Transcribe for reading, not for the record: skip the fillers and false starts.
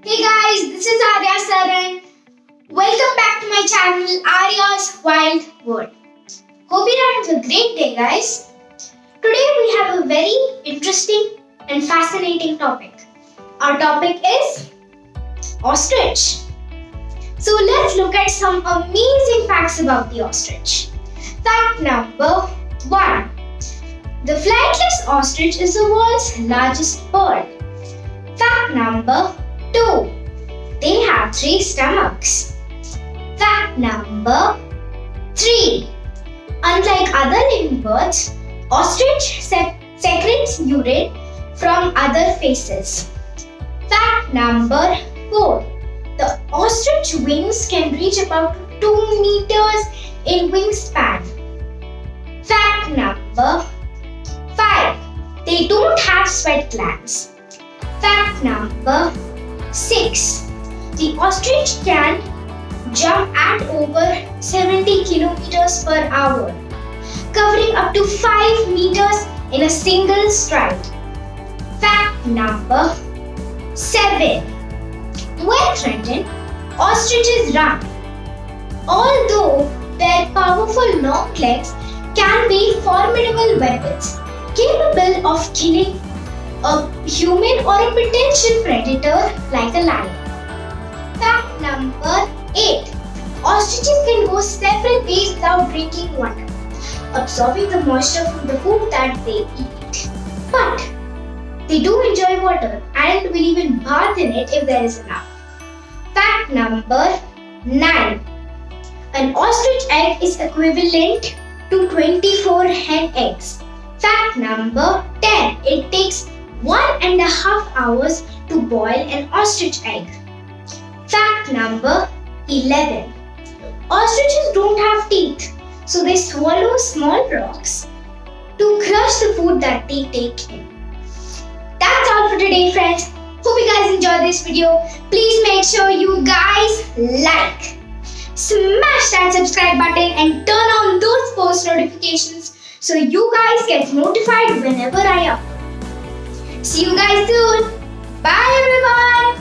Hey guys, this is Arya. Welcome back to my channel Arya's Wild World. Hope you're having a great day, guys. Today we have a very interesting and fascinating topic. Our topic is ostrich. So let's look at some amazing facts about the ostrich. Fact number 1. The flightless ostrich is the world's largest bird. Fact number 2. They have 3 stomachs. Fact number 3. Unlike other living birds, ostrich secretes urine from other faces. Fact number 4. The ostrich wings can reach about 2 meters in wingspan. Fact number 5. They don't have sweat glands. Fact number 6. The ostrich can jump at over 70 kilometers per hour, covering up to 5 meters in a single stride. Fact number 7. When threatened, ostriches run. Although their powerful long legs can be formidable weapons, capable of killing a human or a potential predator like a lion. Fact number 8. Ostriches can go several days without drinking water, absorbing the moisture from the food that they eat. But they do enjoy water and will even bath in it if there is enough. Fact number 9. An ostrich egg is equivalent to 24 hen eggs. Fact number 10. It takes 1.5 hours to boil an ostrich egg. Fact number 11. Ostriches don't have teeth, so they swallow small rocks to crush the food that they take in. That's all for today, friends. Hope you guys enjoyed this video. Please make sure you guys like, smash that subscribe button and turn on those post notifications so you guys get notified whenever I upload. See you guys soon. Bye everyone.